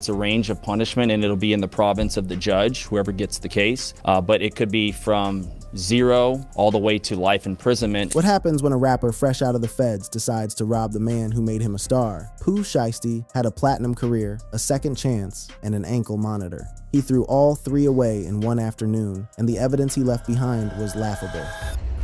It's a range of punishment, and it'll be in the province of the judge, whoever gets the case. But it could be from 0 all the way to life imprisonment. What happens when a rapper fresh out of the feds decides to rob the man who made him a star? Pooh Shiesty had a platinum career, a second chance, and an ankle monitor. He threw all 3 away in one afternoon, and the evidence he left behind was laughable.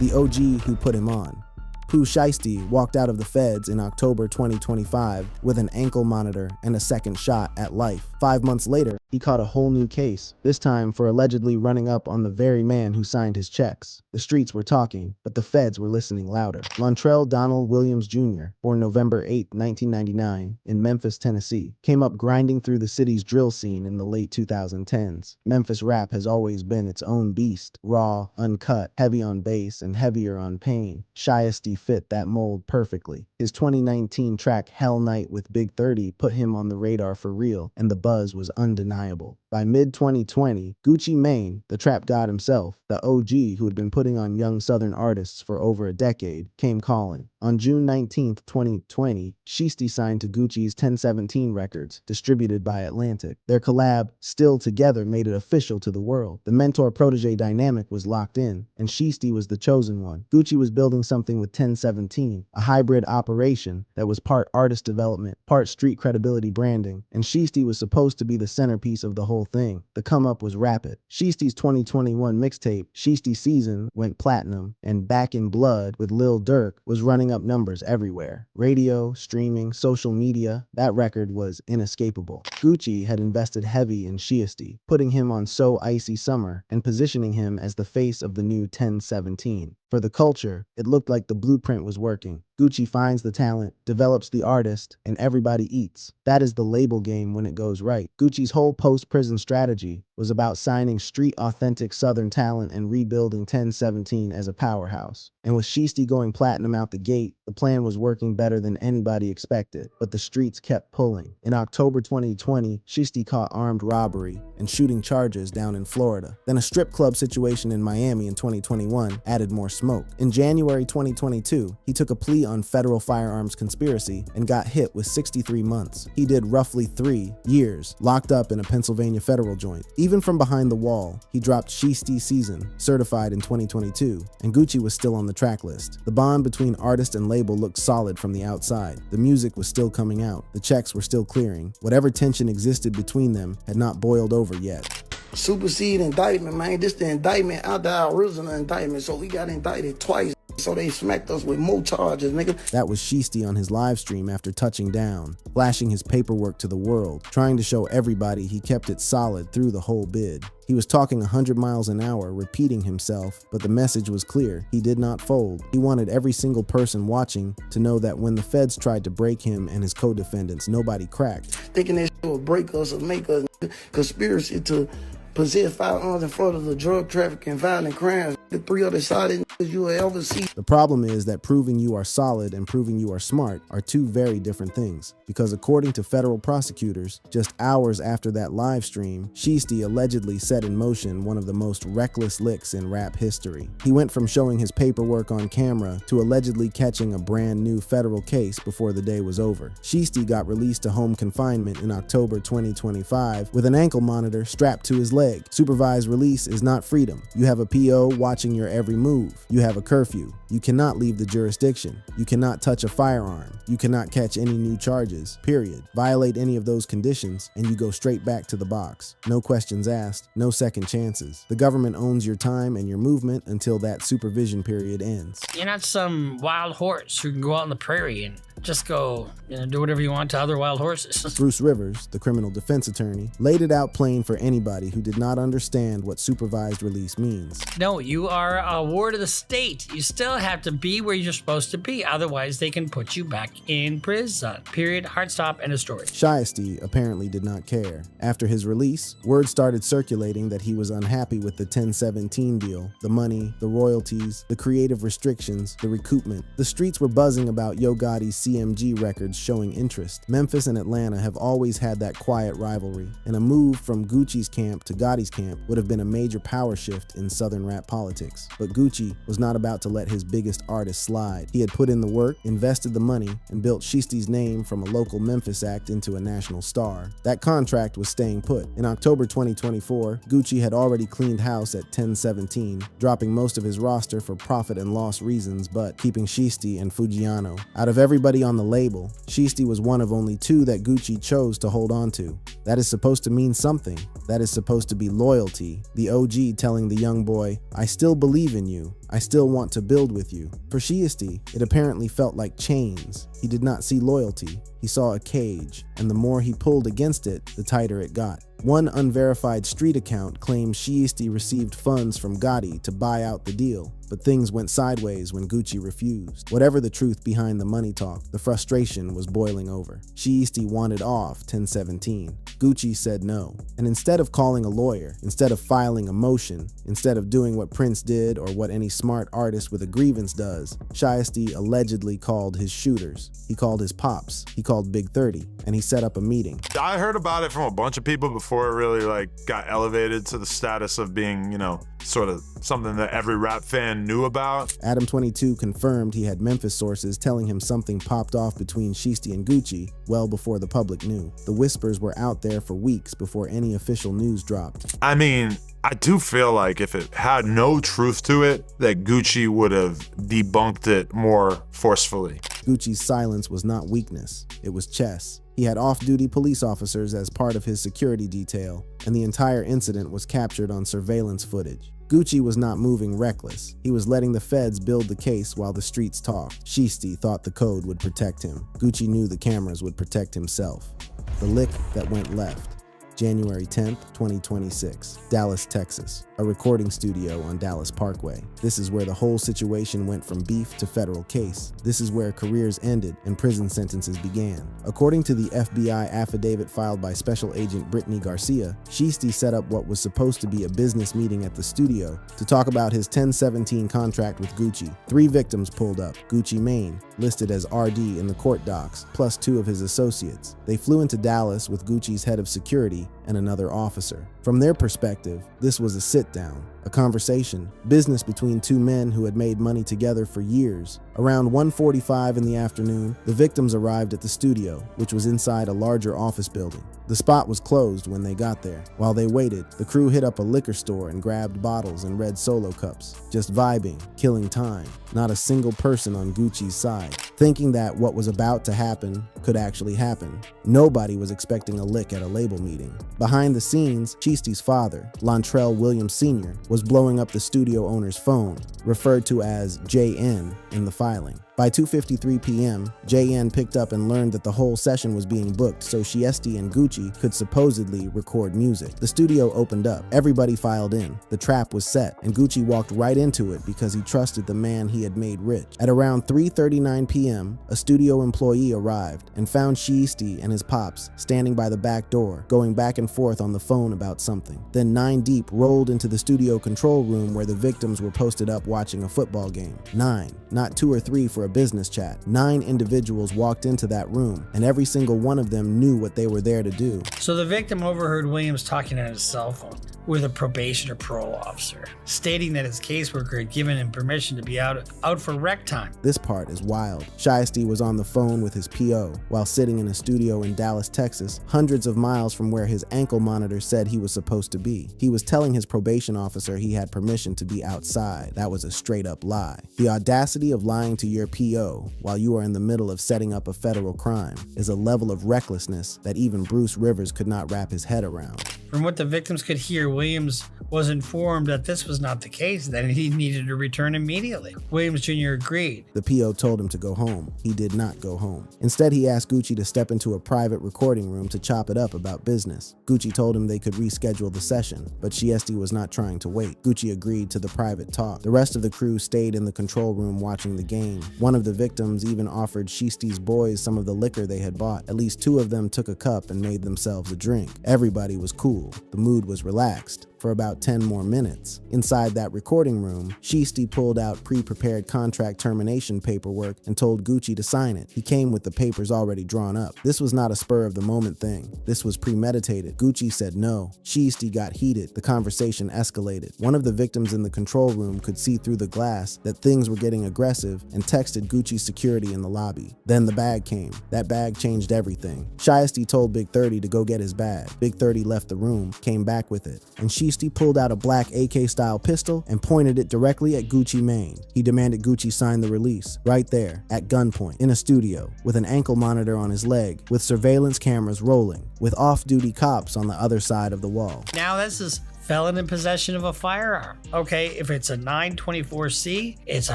The OG who put him on. Pooh Shiesty walked out of the feds in October 2025 with an ankle monitor and a second shot at life. 5 months later, he caught a whole new case, this time for allegedly running up on the very man who signed his checks. The streets were talking, but the feds were listening louder. Lontrell Donald Williams Jr., born November 8, 1999, in Memphis, Tennessee, came up grinding through the city's drill scene in the late 2010s. Memphis rap has always been its own beast, raw, uncut, heavy on bass, and heavier on pain. Shiesty fit that mold perfectly. His 2019 track Hell Night with Big 30 put him on the radar for real, and the buzz was undeniable. By mid-2020, Gucci Mane, the trap god himself, the OG who had been putting on young southern artists for over a decade, came calling. On June 19, 2020, Shiesty signed to Gucci's 1017 Records, distributed by Atlantic. Their collab, Still Together, made it official to the world. The mentor-protege dynamic was locked in, and Shiesty was the chosen one. Gucci was building something with 1017, a hybrid operation that was part artist development, part street credibility branding, and Shiesty was supposed to be the centerpiece of the whole thing. The come-up was rapid. Shiesty's 2021 mixtape, Shiesty Season, went platinum, and Back in Blood with Lil Durk was running up numbers everywhere. Radio, streaming, social media, that record was inescapable. Gucci had invested heavy in Shiesty, putting him on So Icy Summer and positioning him as the face of the new 1017. For the culture, it looked like the blueprint was working. Gucci finds the talent, develops the artist, and everybody eats. That is the label game when it goes right. Gucci's whole post-prison strategy was about signing street-authentic Southern talent and rebuilding 1017 as a powerhouse. And with Shiesty going platinum out the gate, the plan was working better than anybody expected, but the streets kept pulling. In October 2020, Shiesty caught armed robbery and shooting charges down in Florida. Then a strip club situation in Miami in 2021 added more smoke. In January 2022, he took a plea on federal firearms conspiracy and got hit with 63 months. He did roughly 3 years, locked up in a Pennsylvania federal joint. Even from behind the wall, he dropped Shiesty Season, certified in 2022, and Gucci was still on the track list. The bond between artist and label looked solid from the outside. The music was still coming out. The checks were still clearing. Whatever tension existed between them had not boiled over yet. Supersede indictment, man. This the indictment out the original indictment, so we got indicted twice. So they smacked us with more charges, nigga. That was Shiesty on his live stream after touching down, flashing his paperwork to the world, trying to show everybody he kept it solid through the whole bid. He was talking 100 miles an hour, repeating himself, but the message was clear. He did not fold. He wanted every single person watching to know that when the feds tried to break him and his co-defendants, nobody cracked. Thinking that shit would break us or make us, conspiracy to possess firearms in front of the drug trafficking, violent crimes. The 3 other solid you will ever see. The problem is that proving you are solid and proving you are smart are 2 very different things, because according to federal prosecutors, just hours after that live stream, Shiesty allegedly set in motion one of the most reckless licks in rap history. He went from showing his paperwork on camera to allegedly catching a brand new federal case before the day was over. Shiesty got released to home confinement in October 2025 with an ankle monitor strapped to his leg. Supervised release is not freedom. You have a PO watching your every move. You have a curfew. You cannot leave the jurisdiction. You cannot touch a firearm. You cannot catch any new charges, period. Violate any of those conditions, and you go straight back to the box. No questions asked, no second chances. The government owns your time and your movement until that supervision period ends. You're not some wild horse who can go out on the prairie and just go, do whatever you want to other wild horses. Bruce Rivers, the criminal defense attorney, laid it out plain for anybody who did not understand what supervised release means. No, you are a ward of the state. You still have to be where you're supposed to be. Otherwise, they can put you back in prison. Period. Hard stop. End of story. Shiesty apparently did not care. After his release, word started circulating that he was unhappy with the 1017 deal, the money, the royalties, the creative restrictions, the recoupment. The streets were buzzing about Yo Gotti's TMG records showing interest. Memphis and Atlanta have always had that quiet rivalry, and a move from Gucci's camp to Gotti's camp would have been a major power shift in Southern rap politics. But Gucci was not about to let his biggest artist slide. He had put in the work, invested the money, and built Shiesty's name from a local Memphis act into a national star. That contract was staying put. In October 2024, Gucci had already cleaned house at 1017, dropping most of his roster for profit and loss reasons, but keeping Shiesty and Fujiano. Out of everybody on the label, Shiesty was one of only two that Gucci chose to hold on to. That is supposed to mean something. That is supposed to be loyalty. The OG telling the young boy, "I still believe in you. I still want to build with you." For Shiesty, it apparently felt like chains. He did not see loyalty. He saw a cage, and the more he pulled against it, the tighter it got. One unverified street account claimed Shiesty received funds from Gotti to buy out the deal, but things went sideways when Gucci refused. Whatever the truth behind the money talk, the frustration was boiling over. Shiesty wanted off 1017. Gucci said no. And instead of calling a lawyer, instead of filing a motion, instead of doing what Prince did or what any smart artist with a grievance does, Shiesty allegedly called his shooters. He called his pops. He called Big 30, and he set up a meeting. I heard about it from a bunch of people before it really got elevated to the status of being, sort of something that every rap fan knew about. Adam 22 confirmed he had Memphis sources telling him something popped off between Shiesty and Gucci well before the public knew. The whispers were out there for weeks before any official news dropped. I mean, I do feel like if it had no truth to it, that Gucci would have debunked it more forcefully. Gucci's silence was not weakness, it was chess. He had off-duty police officers as part of his security detail, and the entire incident was captured on surveillance footage. Gucci was not moving reckless. He was letting the feds build the case while the streets talked. Shiesty thought the code would protect him. Gucci knew the cameras would protect himself. The lick that went left. January 10th, 2026, Dallas, Texas, a recording studio on Dallas Parkway. This is where the whole situation went from beef to federal case. This is where careers ended and prison sentences began. According to the FBI affidavit filed by Special Agent Brittany Garcia, Shiesty set up what was supposed to be a business meeting at the studio to talk about his 1017 contract with Gucci. 3 victims pulled up. Gucci Mane, listed as RD in the court docs, plus 2 of his associates. They flew into Dallas with Gucci's head of security and another officer. From their perspective, this was a sit-down, a conversation, business between 2 men who had made money together for years. Around 1:45 in the afternoon, the victims arrived at the studio, which was inside a larger office building. The spot was closed when they got there. While they waited, the crew hit up a liquor store and grabbed bottles and red Solo cups, just vibing, killing time. Not a single person on Gucci's side, thinking that what was about to happen could actually happen. Nobody was expecting a lick at a label meeting. Behind the scenes, Shiesty's father, Lontrell Williams Sr., was blowing up the studio owner's phone, referred to as JN in the filing. By 2:53 p.m., JN picked up and learned that the whole session was being booked so Shiesty and Gucci could supposedly record music. The studio opened up. Everybody filed in. The trap was set, and Gucci walked right into it because he trusted the man he had made rich. At around 3:39 p.m., a studio employee arrived and found Shiesty and his pops standing by the back door, going back and forth on the phone about something. Then 9 Deep rolled into the studio control room where the victims were posted up watching a football game. 9, not 2 or 3 for a business chat. 9 individuals walked into that room, and every single one of them knew what they were there to do. So the victim overheard Williams talking on his cell phone with a probation or parole officer, stating that his caseworker had given him permission to be out for rec time. This part is wild. Shiesty was on the phone with his PO while sitting in a studio in Dallas, Texas, hundreds of miles from where his ankle monitor said he was supposed to be. He was telling his probation officer he had permission to be outside. That was a straight up lie. The audacity of lying to your PO while you are in the middle of setting up a federal crime is a level of recklessness that even Bruce Rivers could not wrap his head around. From what the victims could hear, Williams was informed that this was not the case, that he needed to return immediately. Williams Jr. agreed. The PO told him to go home. He did not go home. Instead, he asked Gucci to step into a private recording room to chop it up about business. Gucci told him they could reschedule the session, but Shiesty was not trying to wait. Gucci agreed to the private talk. The rest of the crew stayed in the control room watching the game. One of the victims even offered Shiesty's boys some of the liquor they had bought. At least 2 of them took a cup and made themselves a drink. Everybody was cool. The mood was relaxed. for about 10 more minutes. Inside that recording room, Shiesty pulled out pre-prepared contract termination paperwork and told Gucci to sign it. He came with the papers already drawn up. This was not a spur-of-the-moment thing. This was premeditated. Gucci said no. Shiesty got heated. The conversation escalated. One of the victims in the control room could see through the glass that things were getting aggressive and texted Gucci's security in the lobby. Then the bag came. That bag changed everything. Shiesty told Big 30 to go get his bag. Big 30 left the room, came back with it, and Shiesty pulled out a black AK-style pistol and pointed it directly at Gucci Mane. He demanded Gucci sign the release, right there, at gunpoint, in a studio, with an ankle monitor on his leg, with surveillance cameras rolling, with off-duty cops on the other side of the wall. Now this is felon in possession of a firearm. Okay, if it's a 924C, it's a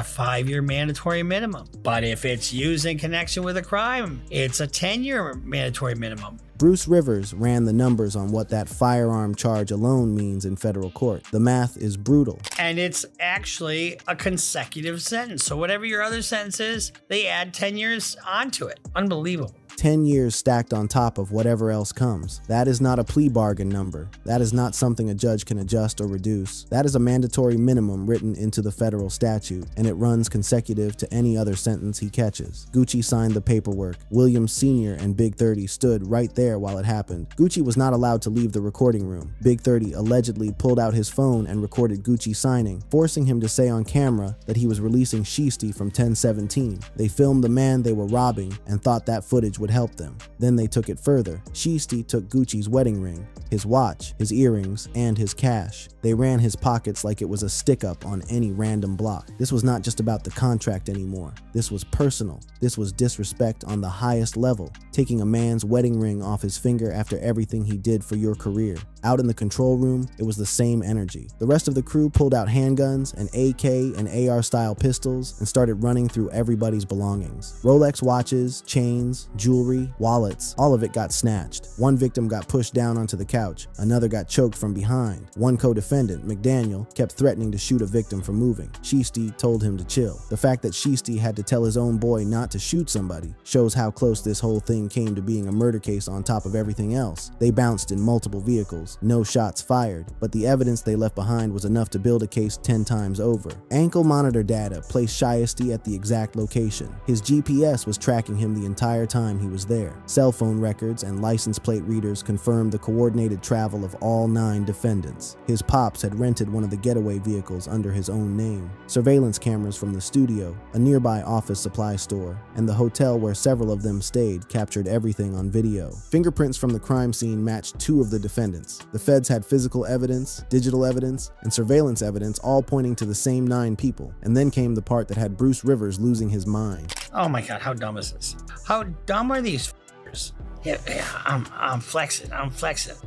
5-year mandatory minimum. But if it's used in connection with a crime, it's a 10-year mandatory minimum. Bruce Rivers ran the numbers on what that firearm charge alone means in federal court. The math is brutal. And it's actually a consecutive sentence. So whatever your other sentence is, they add 10 years onto it. Unbelievable. 10 years stacked on top of whatever else comes. That is not a plea bargain number. That is not something a judge can adjust or reduce. That is a mandatory minimum written into the federal statute, and it runs consecutive to any other sentence he catches. Gucci signed the paperwork. Williams Sr. and Big 30 stood right there while it happened. Gucci was not allowed to leave the recording room. Big 30 allegedly pulled out his phone and recorded Gucci signing, forcing him to say on camera that he was releasing Shiesty from 1017. They filmed the man they were robbing and thought that footage would help them. Then they took it further. Shiesty took Gucci's wedding ring, his watch, his earrings, and his cash. They ran his pockets like it was a stick-up on any random block. This was not just about the contract anymore. This was personal. This was disrespect on the highest level, taking a man's wedding ring off his finger after everything he did for your career. Out in the control room, it was the same energy. The rest of the crew pulled out handguns and AK and AR-style pistols and started running through everybody's belongings. Rolex watches, chains, jewelry, wallets, all of it got snatched. One victim got pushed down onto the couch. Another got choked from behind. One co-defendant, McDaniel, kept threatening to shoot a victim for moving. Shiesty told him to chill. The fact that Shiesty had to tell his own boy not to shoot somebody shows how close this whole thing came to being a murder case on top of everything else. They bounced in multiple vehicles. No shots fired, but the evidence they left behind was enough to build a case 10 times over. Ankle monitor data placed Shiesty at the exact location. His GPS was tracking him the entire time he was there. Cell phone records and license plate readers confirmed the coordinated travel of all 9 defendants. His pops had rented one of the getaway vehicles under his own name. Surveillance cameras from the studio, a nearby office supply store, and the hotel where several of them stayed captured everything on video. Fingerprints from the crime scene matched 2 of the defendants. The feds had physical evidence, digital evidence, and surveillance evidence all pointing to the same 9 people. And then came the part that had Bruce Rivers losing his mind. Oh my God, how dumb is this? How dumb are these f***ers? Yeah, I'm flexing.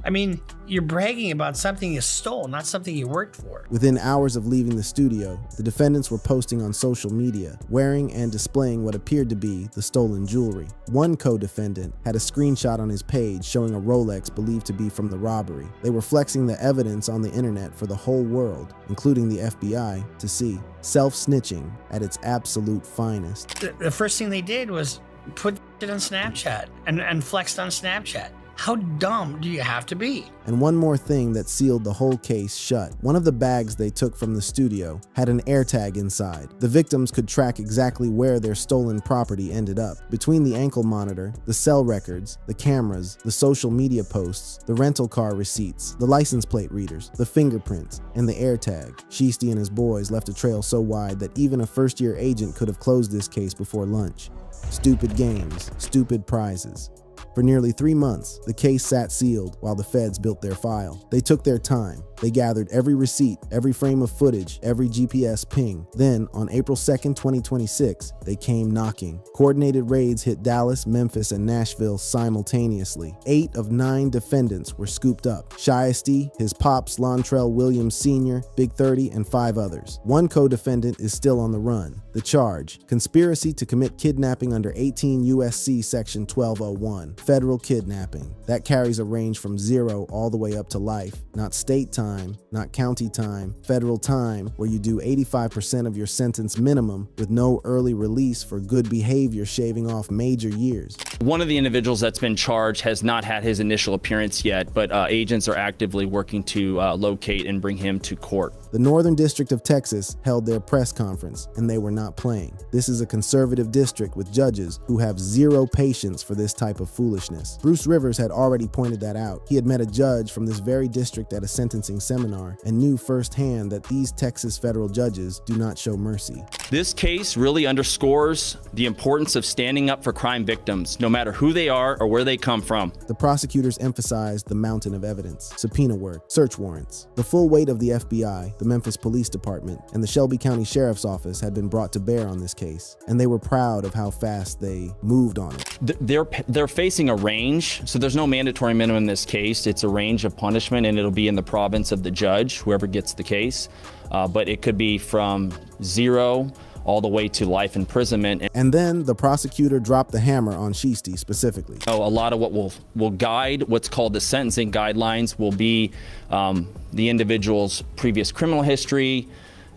I mean, you're bragging about something you stole, not something you worked for. Within hours of leaving the studio, the defendants were posting on social media, wearing and displaying what appeared to be the stolen jewelry. One co-defendant had a screenshot on his page showing a Rolex believed to be from the robbery. They were flexing the evidence on the internet for the whole world, including the FBI, to see. Self-snitching at its absolute finest. The first thing they did was put it on Snapchat and flexed on Snapchat. How dumb do you have to be? And one more thing that sealed the whole case shut. One of the bags they took from the studio had an AirTag inside. The victims could track exactly where their stolen property ended up. Between the ankle monitor, the cell records, the cameras, the social media posts, the rental car receipts, the license plate readers, the fingerprints, and the AirTag, Shiesty and his boys left a trail so wide that even a first-year agent could have closed this case before lunch. Stupid games, stupid prizes. For nearly 3 months, the case sat sealed while the feds built their file. They took their time. They gathered every receipt, every frame of footage, every GPS ping. Then, on April 2nd, 2026, they came knocking. Coordinated raids hit Dallas, Memphis, and Nashville simultaneously. 8 of 9 defendants were scooped up. Shiesty, his pops, Lontrell Williams Sr., Big 30, and 5 others. One co-defendant is still on the run. The charge: conspiracy to commit kidnapping under 18 U.S.C. Section 1201. Federal kidnapping. That carries a range from 0 all the way up to life. Not state time, time, not county time, federal time, where you do 85% of your sentence minimum with no early release for good behavior, shaving off major years. One of the individuals that's been charged has not had his initial appearance yet, but agents are actively working to locate and bring him to court. The Northern District of Texas held their press conference, and they were not playing. This is a conservative district with judges who have zero patience for this type of foolishness. Bruce Rivers had already pointed that out. He had met a judge from this very district at a sentencing seminar and knew firsthand that these Texas federal judges do not show mercy. This case really underscores the importance of standing up for crime victims, no matter who they are or where they come from. The prosecutors emphasized the mountain of evidence, subpoena work, search warrants. The full weight of the FBI, the Memphis Police Department, and the Shelby County Sheriff's Office had been brought to bear on this case, and they were proud of how fast they moved on it. They're facing a range, so there's no mandatory minimum in this case. It's a range of punishment, and it'll be in the province of the judge, whoever gets the case. But it could be from 0 all the way to life imprisonment. And then the prosecutor dropped the hammer on Shiesty specifically. A lot of what will guide what's called the sentencing guidelines will be the individual's previous criminal history,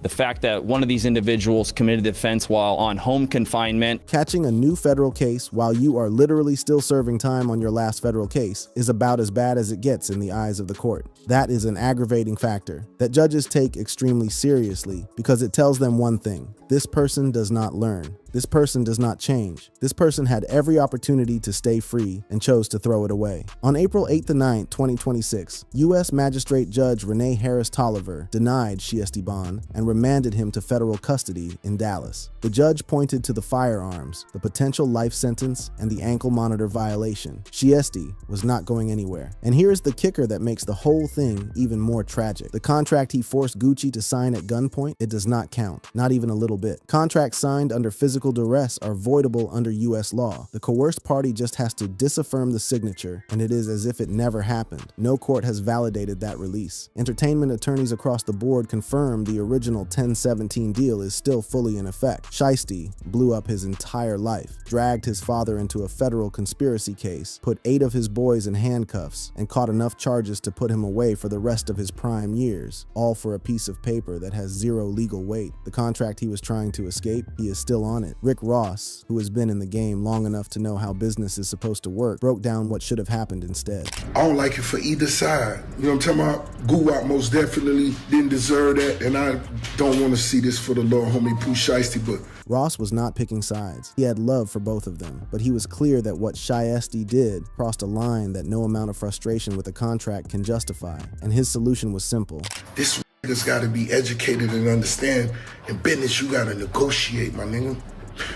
the fact that one of these individuals committed the offense while on home confinement. Catching a new federal case while you are literally still serving time on your last federal case is about as bad as it gets in the eyes of the court. That is an aggravating factor that judges take extremely seriously because it tells them one thing: this person does not learn. This person does not change. This person had every opportunity to stay free and chose to throw it away. On April 8th and 9th, 2026, U.S. Magistrate Judge Renee Harris Tolliver denied Shiesty bond and remanded him to federal custody in Dallas. The judge pointed to the firearms, the potential life sentence, and the ankle monitor violation. Shiesty was not going anywhere. And here's the kicker that makes the whole thing even more tragic. The contract he forced Gucci to sign at gunpoint, it does not count, not even a little bit. Contracts signed under physical duress are voidable under U.S. law. The coerced party just has to disaffirm the signature, and it is as if it never happened. No court has validated that release. Entertainment attorneys across the board confirm the original 1017 deal is still fully in effect. Shiesty blew up his entire life, dragged his father into a federal conspiracy case, put 8 of his boys in handcuffs, and caught enough charges to put him away for the rest of his prime years, all for a piece of paper that has zero legal weight. The contract he was trying to escape, he is still on it. Rick Ross, who has been in the game long enough to know how business is supposed to work, broke down what should have happened instead. I don't like it for either side. You know what I'm talking about? Guwap most definitely didn't deserve that, and I don't want to see this for the little homie Pooh Shiesty, but Ross was not picking sides. He had love for both of them, but he was clear that what Shiesty did crossed a line that no amount of frustration with a contract can justify, and his solution was simple. this nigga's got to be educated and understand. In business, you got to negotiate, my nigga.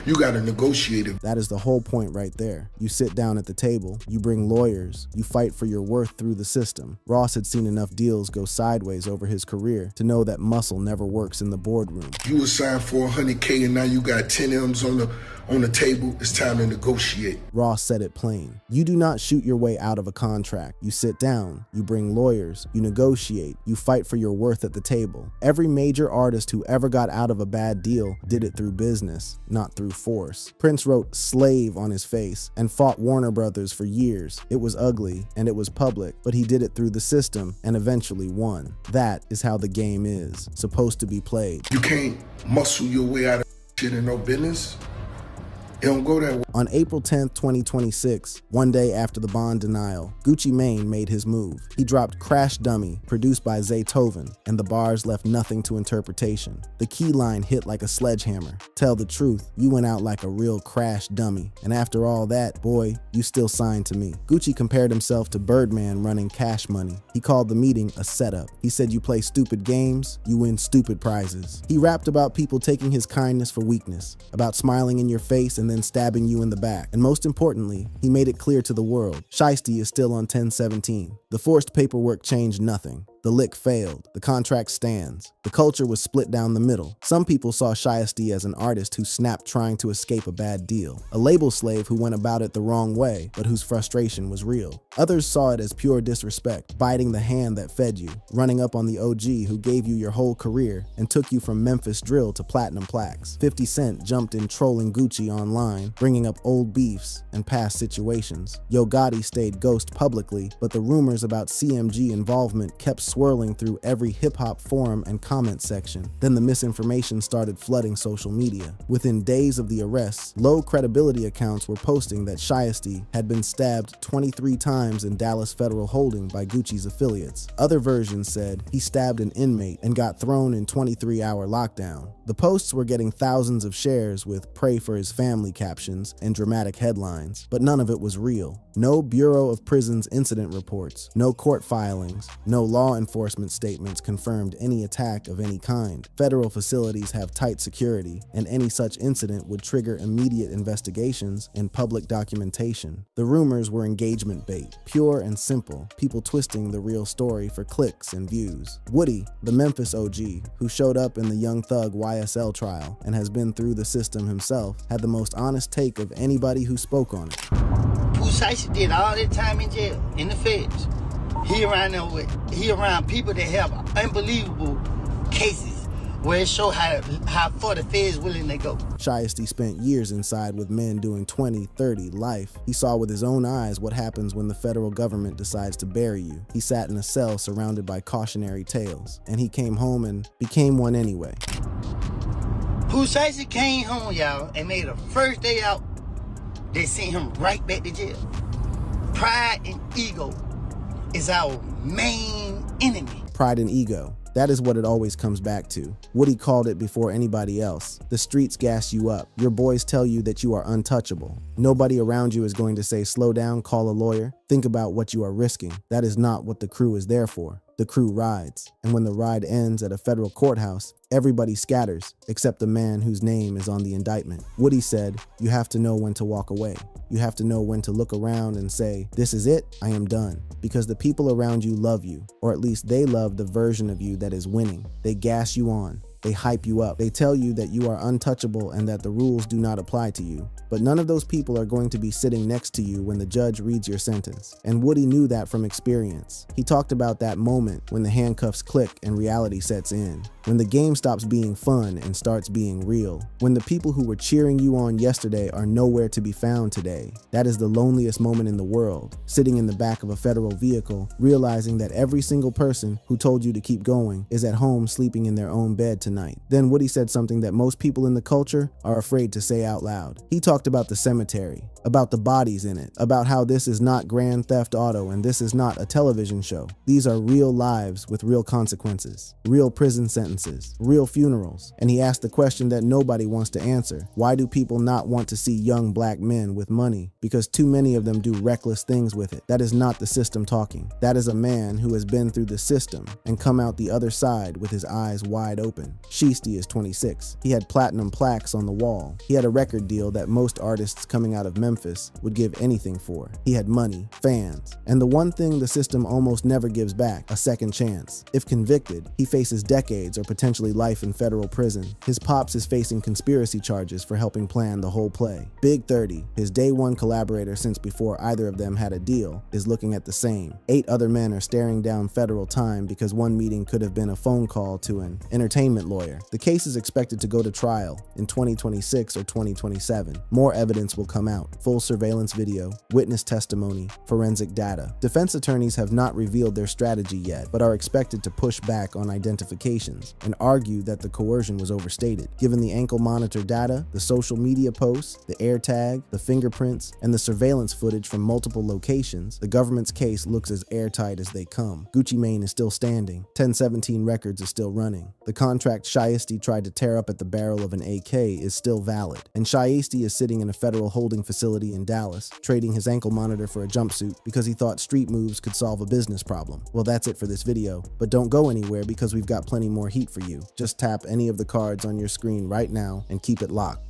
You got to negotiate it. That is the whole point right there. You sit down at the table, you bring lawyers, you fight for your worth through the system. Ross had seen enough deals go sideways over his career to know that muscle never works in the boardroom. You was signed for $100K and now you got 10 M's on the table. It's time to negotiate. Ross said it plain. You do not shoot your way out of a contract. You sit down, you bring lawyers, you negotiate, you fight for your worth at the table. Every major artist who ever got out of a bad deal did it through business, not through force. Prince wrote "slave" on his face and fought Warner Brothers for years. It was ugly and it was public, but he did it through the system and eventually won. That is how the game is supposed to be played. You can't muscle your way out of shit in no business. It don't go that way. On April 10th, 2026, one day after the bond denial, Gucci Mane made his move. He dropped Crash Dummy, produced by Zaytoven, and the bars left nothing to interpretation. The key line hit like a sledgehammer. Tell the truth, you went out like a real crash dummy. And after all that, boy, you still signed to me. Gucci compared himself to Birdman running Cash Money. He called the meeting a setup. He said you play stupid games, you win stupid prizes. He rapped about people taking his kindness for weakness, about smiling in your face and then stabbing you in the back. And most importantly, he made it clear to the world, Shiesty is still on 1017. The forced paperwork changed nothing. The lick failed. The contract stands. The culture was split down the middle. Some people saw Shiesty as an artist who snapped trying to escape a bad deal, a label slave who went about it the wrong way, but whose frustration was real. Others saw it as pure disrespect, biting the hand that fed you, running up on the OG who gave you your whole career and took you from Memphis drill to platinum plaques. 50 Cent jumped in trolling Gucci online, bringing up old beefs and past situations. Yo Gotti stayed ghost publicly, but the rumors about CMG involvement kept swirling swirling through every hip-hop forum and comment section. Then the misinformation started flooding social media. Within days of the arrests, low credibility accounts were posting that Shiesty had been stabbed 23 times in Dallas Federal Holding by Gucci's affiliates. Other versions said he stabbed an inmate and got thrown in 23-hour lockdown. The posts were getting thousands of shares with "pray for his family" captions and dramatic headlines, but none of it was real. No Bureau of Prisons incident reports, no court filings, no law enforcement statements confirmed any attack of any kind. Federal facilities have tight security, and any such incident would trigger immediate investigations and public documentation. The rumors were engagement bait, pure and simple, people twisting the real story for clicks and views. Woody, the Memphis OG, who showed up in the Young Thug YSL trial and has been through the system himself, had the most honest take of anybody who spoke on it. Pooh Shiesty did all that time in jail, in the feds. He around people that have unbelievable cases where it show how far the feds willing to go. Shiesty spent years inside with men doing 20, 30, life. He saw with his own eyes what happens when the federal government decides to bury you. He sat in a cell surrounded by cautionary tales, and he came home and became one anyway. Pooh Shiesty came home, y'all, and made the first day out, they sent him right back to jail. Pride and ego is our main enemy. Pride and ego. That is what it always comes back to. Woody called it before anybody else. The streets gas you up. Your boys tell you that you are untouchable. Nobody around you is going to say, slow down, call a lawyer. Think about what you are risking. That is not what the crew is there for. The crew rides. And when the ride ends at a federal courthouse, everybody scatters, except the man whose name is on the indictment. Woody said, you have to know when to walk away. You have to know when to look around and say, this is it, I am done. Because the people around you love you, or at least they love the version of you that is winning. They gas you on. They hype you up. They tell you that you are untouchable and that the rules do not apply to you. But none of those people are going to be sitting next to you when the judge reads your sentence. And Woody knew that from experience. He talked about that moment when the handcuffs click and reality sets in. When the game stops being fun and starts being real. When the people who were cheering you on yesterday are nowhere to be found today. That is the loneliest moment in the world. Sitting in the back of a federal vehicle, realizing that every single person who told you to keep going is at home sleeping in their own bed tonight. Then Woody said something that most people in the culture are afraid to say out loud. He talked about the cemetery, about the bodies in it, about how this is not Grand Theft Auto and this is not a television show. These are real lives with real consequences, real prison sentences, real funerals. And he asked the question that nobody wants to answer. Why do people not want to see young black men with money? Because too many of them do reckless things with it. That is not the system talking. That is a man who has been through the system and come out the other side with his eyes wide open. Shiesty is 26. He had platinum plaques on the wall. He had a record deal that most artists coming out of Memphis would give anything for. He had money, fans, and the one thing the system almost never gives back, a second chance. If convicted, he faces decades or potentially life in federal prison. His pops is facing conspiracy charges for helping plan the whole play. Big 30, his day one collaborator since before either of them had a deal, is looking at the same. 8 other men are staring down federal time because one meeting could have been a phone call to an entertainment lawyer. The case is expected to go to trial in 2026 or 2027. More evidence will come out. Full surveillance video, witness testimony, forensic data. Defense attorneys have not revealed their strategy yet, but are expected to push back on identifications and argue that the coercion was overstated. Given the ankle monitor data, the social media posts, the AirTag, the fingerprints, and the surveillance footage from multiple locations, the government's case looks as airtight as they come. Gucci Mane is still standing. 1017 Records is still running. The contract Shiesty tried to tear up at the barrel of an AK is still valid. And Shiesty is sitting in a federal holding facility in Dallas, trading his ankle monitor for a jumpsuit because he thought street moves could solve a business problem. Well, that's it for this video, but don't go anywhere because we've got plenty more heat for you. Just tap any of the cards on your screen right now and keep it locked.